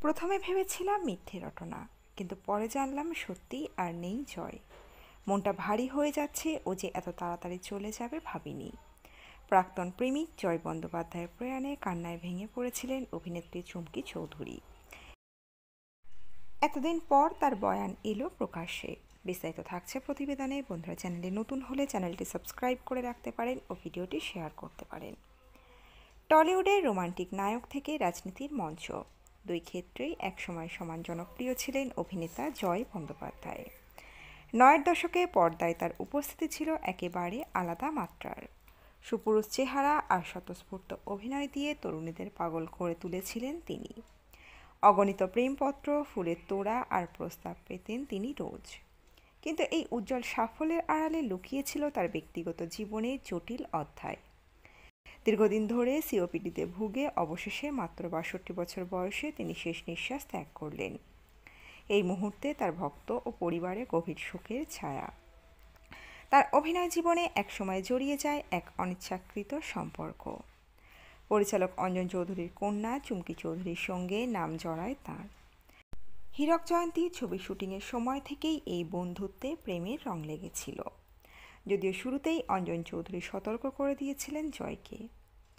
প্রথমে ভেবেছিলাম মিথ্যে রটনা, কিন্তু পরে জানলাম সত্যি আর নেই জয়। মনটা ভারী হয়ে যাচ্ছে, ও যে এত তাড়াতাড়ি চলে যাবে ভাবিনি। প্রাক্তন প্রেমিক জয় বন্দ্যোপাধ্যায়ের প্রয়াণে কান্নায় ভেঙে পড়েছিলেন অভিনেত্রী চুমকি চৌধুরী। এতদিন পর তার বয়ান এলো প্রকাশ্যে। বিস্তারিত থাকছে প্রতিবেদনে। বন্ধুরা, চ্যানেলে নতুন হলে চ্যানেলটি সাবস্ক্রাইব করে রাখতে পারেন ও ভিডিওটি শেয়ার করতে পারেন। টলিউডের রোমান্টিক নায়ক থেকে রাজনীতির মঞ্চ, দুই ক্ষেত্রেই একসময় সমান জনপ্রিয় ছিলেন অভিনেতা জয় বন্দ্যোপাধ্যায়। ৯-এর দশকে পর্দায় তার উপস্থিতি ছিল একেবারে আলাদা মাত্রার। সুপুরুষ চেহারা আর স্বতঃস্ফূর্ত অভিনয় দিয়ে তরুণীদের পাগল করে তুলেছিলেন তিনি। অগণিত প্রেমপত্র, ফুলের তোড়া আর প্রস্তাব পেতেন তিনি রোজ। কিন্তু এই উজ্জ্বল সাফল্যের আড়ালে লুকিয়েছিল তার ব্যক্তিগত জীবনের জটিল অধ্যায়। দীর্ঘদিন ধরে সিওপিডিতে ভুগে অবশেষে মাত্র ৬২ বছর বয়সে তিনি শেষ নিঃশ্বাস ত্যাগ করলেন। এই মুহূর্তে তার ভক্ত ও পরিবারে গভীর শোকের ছায়া। তার অভিনয় জীবনে একসময় জড়িয়ে যায় এক অনিচ্ছাকৃত সম্পর্ক। পরিচালক অঞ্জন চৌধুরীর কন্যা চুমকি চৌধুরীর সঙ্গে নাম জড়ায় তাঁর। হীরক জয়ন্তী ছবি শুটিংয়ের সময় থেকেই এই বন্ধুত্বে প্রেমের রং লেগেছিল। যদিও শুরুতেই অঞ্জন চৌধুরী সতর্ক করে দিয়েছিলেন জয়কে,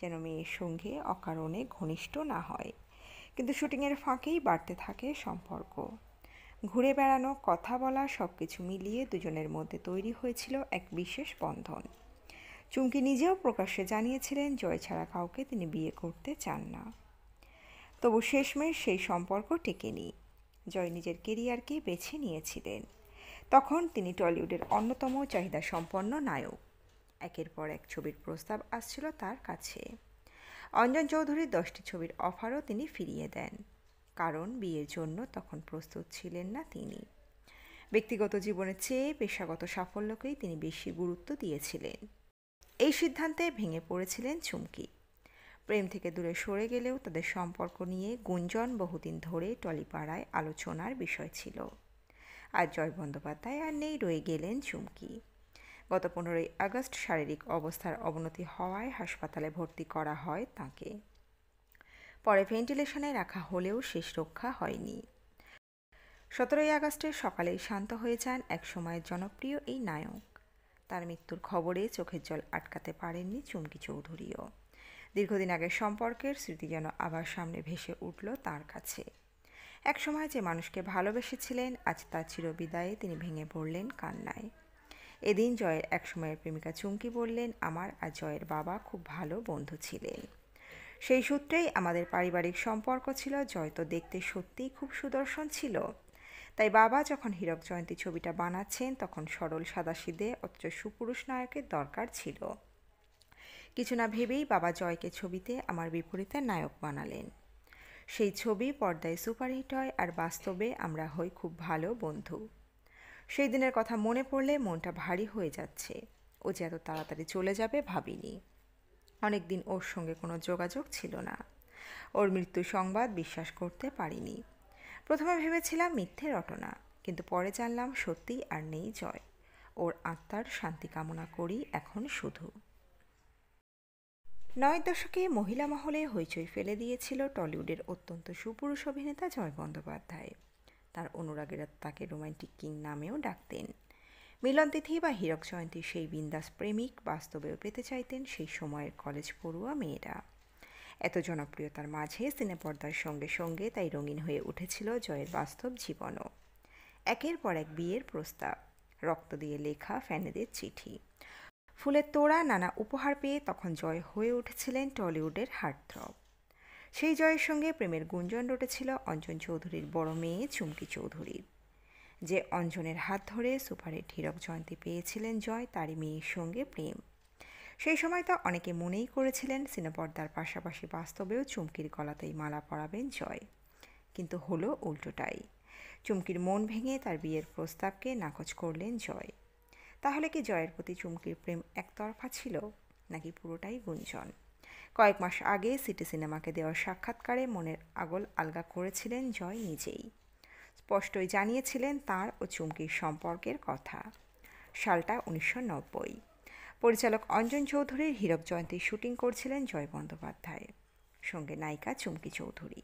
যেন মেয়ের সঙ্গে অকারণে ঘনিষ্ঠ না হয়। কিন্তু শুটিংয়ের ফাঁকেই বাড়তে থাকে সম্পর্ক। ঘুরে বেড়ানো, কথা বলা, সব কিছু মিলিয়ে দুজনের মধ্যে তৈরি হয়েছিল এক বিশেষ বন্ধন। চুমকি নিজেও প্রকাশ্যে জানিয়েছিলেন জয় ছাড়া কাউকে তিনি বিয়ে করতে চান না। তবু শেষমেশ সেই সম্পর্ক টেকেনি। জয় নিজের কেরিয়ারকে বেছে নিয়েছিলেন। তখন তিনি টলিউডের অন্যতম চাহিদা সম্পন্ন নায়ক। একের পর এক ছবির প্রস্তাব আসছিল তার কাছে। অঞ্জন চৌধুরীর 10টি ছবির অফারও তিনি ফিরিয়ে দেন, কারণ বিয়ের জন্য তখন প্রস্তুত ছিলেন না তিনি। ব্যক্তিগত জীবনের চেয়ে পেশাগত সাফল্যকেই তিনি বেশি গুরুত্ব দিয়েছিলেন। এই সিদ্ধান্তে ভেঙে পড়েছিলেন চুমকি। প্রেম থেকে দূরে সরে গেলেও তাদের সম্পর্ক নিয়ে গুঞ্জন বহুদিন ধরে টলিপাড়ায় আলোচনার বিষয় ছিল। আর জয় বন্দ্যোপাধ্যায় আর নেই, রয়ে গেলেন চুমকি। গত 15ই আগস্ট শারীরিক অবস্থার অবনতি হওয়ায় হাসপাতালে ভর্তি করা হয় তাঁকে। পরে ভেন্টিলেশনে রাখা হলেও শেষ রক্ষা হয়নি। 17ই আগস্টের সকালেই শান্ত হয়ে যান একসময়ের জনপ্রিয় এই নায়ক। তার মৃত্যুর খবরে চোখের জল আটকাতে পারেননি চুমকি চৌধুরীও। দীর্ঘদিন আগের সম্পর্কের স্মৃতি যেন আবার সামনে ভেসে উঠল তার কাছে। একসময় যে মানুষকে ভালোবেসেছিলেন, আজ তার চিরবিদায়ে তিনি ভেঙে পড়লেন কান্নায়। এদিন জয়ের একসময়ের প্রেমিকা চুমকি বললেন, আমার আর জয়ের বাবা খুব ভালো বন্ধু ছিলেন। সেই সূত্রেই আমাদের পারিবারিক সম্পর্ক ছিল। জয় তো দেখতে সত্যিই খুব সুদর্শন ছিল। তাই বাবা যখন হীরক জয়ন্তী ছবিটা বানাচ্ছেন, তখন সরল সাদাসিধে অথচ সুপুরুষ নায়কের দরকার ছিল। কিছু না ভেবেই বাবা জয়কে ছবিতে আমার বিপরীতে নায়ক বানালেন। সেই ছবি পর্দায় সুপারহিট হয়, আর বাস্তবে আমরা হই খুব ভালো বন্ধু। সেই দিনের কথা মনে পড়লে মনটা ভারী হয়ে যাচ্ছে। ও যে এত তাড়াতাড়ি চলে যাবে ভাবিনি। অনেক দিন ওর সঙ্গে কোনো যোগাযোগ ছিল না। ওর মৃত্যু সংবাদ বিশ্বাস করতে পারিনি। প্রথমে ভেবেছিলাম মিথ্যে রটনা, কিন্তু পরে জানলাম সত্যিই আর নেই জয়। ওর আত্মার শান্তি কামনা করি এখন শুধু। 9-এর দশকে মহিলা মহলে হইচই ফেলে দিয়েছিল টলিউডের অত্যন্ত সুপুরুষ অভিনেতা জয় বন্দ্যোপাধ্যায়। তার অনুরাগীরা তাকে রোমান্টিক কিং নামেও ডাকতেন। মিলনতিথি বা হীরক জয়ন্তীর সেই বিন্দাস প্রেমিক বাস্তবেও পেতে চাইতেন সেই সময়ের কলেজ পড়ুয়া মেয়েরা। এত জনপ্রিয়তার মাঝে সিনেপর্দার সঙ্গে সঙ্গে তাই রঙিন হয়ে উঠেছিল জয়ের বাস্তব জীবনও। একের পর এক বিয়ের প্রস্তাব, রক্ত দিয়ে লেখা ফ্যানেদের চিঠি, ফুলের তোড়া, নানা উপহার পেয়ে তখন জয় হয়ে উঠেছিলেন টলিউডের হার্টথ্রব। সেই জয়ের সঙ্গে প্রেমের গুঞ্জন রটেছিল অঞ্জন চৌধুরীর বড় মেয়ে চুমকি চৌধুরীর। যে অঞ্জনের হাত ধরে সুপারহিট হীরক জয়ন্তী পেয়েছিলেন জয়, তারই মেয়ের সঙ্গে প্রেম। সেই সময় তো অনেকে মনেই করেছিলেন সিনেপর্দার পাশাপাশি বাস্তবেও চুমকির গলাতেই মালা পরাবেন জয়। কিন্তু হলো উল্টোটাই। চুমকির মন ভেঙে তার বিয়ের প্রস্তাবকে নাকচ করলেন জয়। তাহলে কি জয়ের প্রতি চুমকির প্রেম একতরফা ছিল, নাকি পুরোটাই গুঞ্জন? কয়েক মাস আগে সিটি সিনেমাকে দেওয়া সাক্ষাৎকারে মনের আগল আলগা করেছিলেন জয় নিজেই। স্পষ্টই জানিয়েছিলেন তাঁর ও চুমকির সম্পর্কের কথা। সালটা 1990। পরিচালক অঞ্জন চৌধুরীর হীরক জয়ন্তীর শুটিং করছিলেন জয় বন্দ্যোপাধ্যায়, সঙ্গে নায়িকা চুমকি চৌধুরী।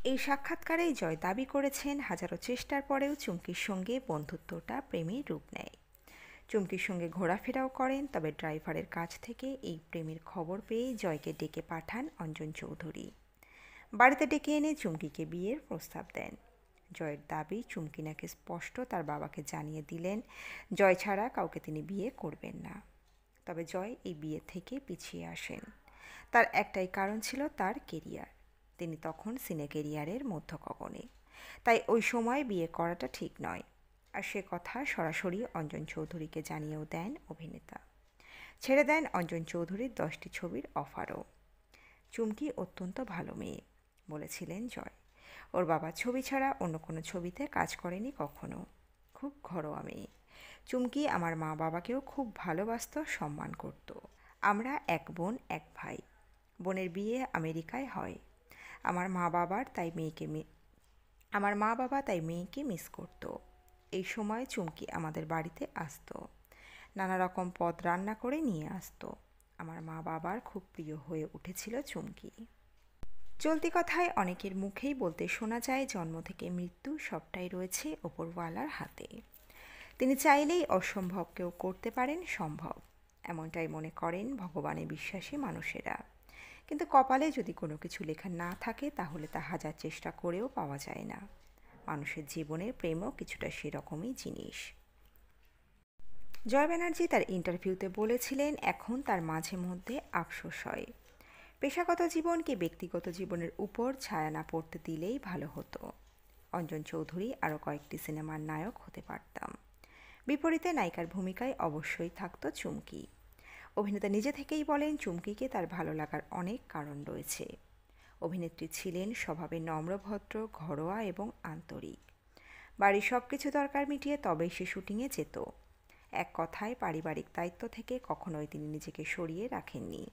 এই সাক্ষাৎকারে জয় দাবি করেছেন হাজারো চেষ্টার পরেও চুমকির সঙ্গে বন্ধুত্বটা প্রেমের রূপ নেয়। চুমকির সঙ্গে ঘোরাফেরাও করেন, তবে ড্রাইভারের কাছ থেকে এই প্রেমের খবর পেয়ে জয়কে ডেকে পাঠান অঞ্জন চৌধুরী। বাড়িতে ডেকে এনে চুমকিকে বিয়ের প্রস্তাব দেন। জয়ের দাবি, চুমকি নাকি স্পষ্ট তার বাবাকে জানিয়ে দিলেন জয় ছাড়া কাউকে তিনি বিয়ে করবেন না। তবে জয় এই বিয়ে থেকে পিছিয়ে আসেন। তার একটাই কারণ ছিল তার কেরিয়ার। তিনি তখন সিনে কেরিয়ারের মধ্যগগনে, তাই ওই সময় বিয়ে করাটা ঠিক নয়। আর সে কথা সরাসরি অঞ্জন চৌধুরীকে জানিয়েও দেন অভিনেতা। ছেড়ে দেন অঞ্জন চৌধুরীর 10টি ছবির অফারও। চুমকি অত্যন্ত ভালো মেয়ে বলেছিলেন জয়। ওর বাবা ছবি ছাড়া অন্য কোনো ছবিতে কাজ করেনি কখনো। খুব ঘরোয়া মেয়ে। চুমকি আমার মা বাবাকেও খুব ভালোবাসত, সম্মান করত। আমরা এক বোন এক ভাই। বোনের বিয়ে আমেরিকায় হয়। আমার মা বাবা তাই মেয়েকে মিস করত। এই সময় চুমকি আমাদের বাড়িতে আসতো, নানা রকম পদ রান্না করে নিয়ে আসতো। আমার মা বাবার খুব প্রিয় হয়ে উঠেছিল চুমকি। চলতি কথায় অনেকের মুখেই বলতে শোনা যায়, জন্ম থেকে মৃত্যু সবটাই রয়েছে ওপরওয়ালার হাতে। তিনি চাইলেই অসম্ভবকেও করতে পারেন সম্ভব, এমনটাই মনে করেন ভগবানে বিশ্বাসী মানুষেরা। কিন্তু কপালে যদি কোনো কিছু লেখা না থাকে তাহলে তা হাজার চেষ্টা করেও পাওয়া যায় না। মানুষের জীবনের প্রেমও কিছুটা সেরকমই জিনিস। জয় ব্যানার্জি তার ইন্টারভিউতে বলেছিলেন, এখন তার মাঝে মধ্যে আফসোস হয়। পেশাগত জীবন কি ব্যক্তিগত জীবনের উপর ছায়া না পড়তে দিলেই ভালো হতো। অঞ্জন চৌধুরী আরও কয়েকটি সিনেমার নায়ক হতে পারতাম। বিপরীতে নায়িকার ভূমিকায় অবশ্যই থাকতো চুমকি। অভিনেতা নিজে থেকেই বলেন, চুমকিকে তার ভালো লাগার অনেক কারণ রয়েছে। অভিনেত্রী ছিলেন স্বভাবে নম্রভদ্র, ঘরোয়া এবং আন্তরিক। বাড়ির সব কিছু দরকার মিটিয়ে তবেই সে শুটিংয়ে যেত। এক কথায় পারিবারিক দায়িত্ব থেকে কখনোই তিনি নিজেকে সরিয়ে রাখেননি।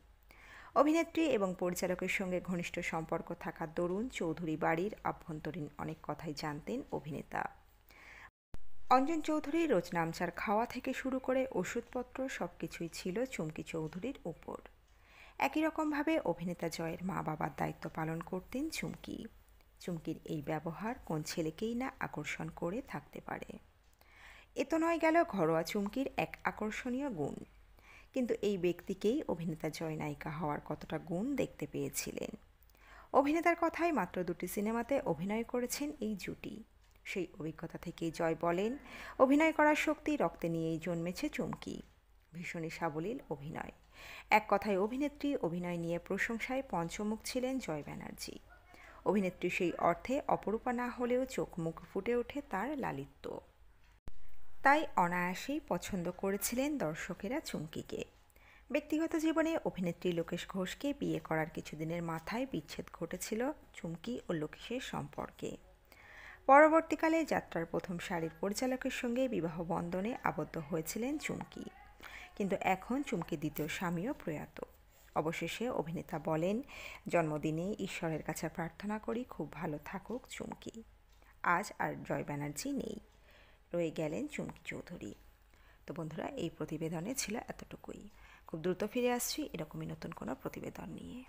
অভিনেত্রী এবং পরিচালকের সঙ্গে ঘনিষ্ঠ সম্পর্ক থাকার দরুন চৌধুরী বাড়ির আভ্যন্তরীণ অনেক কথাই জানতেন অভিনেতা। অঞ্জন চৌধুরী রোজ নামচার খাওয়া থেকে শুরু করে ওষুধপত্র সব কিছুই ছিল চুমকি চৌধুরীর উপর। একই রকমভাবে অভিনেতা জয়ের মা বাবার দায়িত্ব পালন করতেন চুমকি। চুমকির এই ব্যবহার কোন ছেলেকেই না আকর্ষণ করে থাকতে পারে। এ তো নয় গেল ঘরোয়া চুমকির এক আকর্ষণীয় গুণ, কিন্তু এই ব্যক্তিকেই অভিনেতা জয় নায়িকা হওয়ার কতটা গুণ দেখতে পেয়েছিলেন। অভিনেতার কথায় মাত্র 2টি সিনেমাতে অভিনয় করেছেন এই জুটি। সেই অভিজ্ঞতা থেকেই জয় বলেন, অভিনয় করার শক্তি রক্তে নিয়েই জন্মেছে চুমকি। ভীষণই সাবলীল অভিনয়। এক কথায় অভিনেত্রী, অভিনয় নিয়ে প্রশংসায় পঞ্চমুখ ছিলেন জয় ব্যানার্জি। অভিনেত্রী সেই অর্থে অপরূপা না হলেও চোখ মুখ ফুটে ওঠে তার লালিত্য। তাই অনায়াসেই পছন্দ করেছিলেন দর্শকেরা চুমকিকে। ব্যক্তিগত জীবনে অভিনেত্রী লোকেশ ঘোষকে বিয়ে করার কিছুদিনের মাথায় বিচ্ছেদ ঘটেছিল চুমকি ও লোকেশের সম্পর্কে। পরবর্তীকালে যাত্রার প্রথম সারির পরিচালকের সঙ্গে বিবাহ বন্ধনে আবদ্ধ হয়েছিলেন চুমকি, কিন্তু এখন চুমকির দ্বিতীয় স্বামীও প্রয়াত। অবশেষে অভিনেতা বলেন, জন্মদিনে ঈশ্বরের কাছে প্রার্থনা করি খুব ভালো থাকুক চুমকি। আজ আর জয় ব্যানার্জি নেই, রয়ে গেলেন চুমকি চৌধুরী। তো বন্ধুরা, এই প্রতিবেদনে ছিল এতটুকুই। খুব দ্রুত ফিরে আসছি এরকমই নতুন কোনো প্রতিবেদন নিয়ে।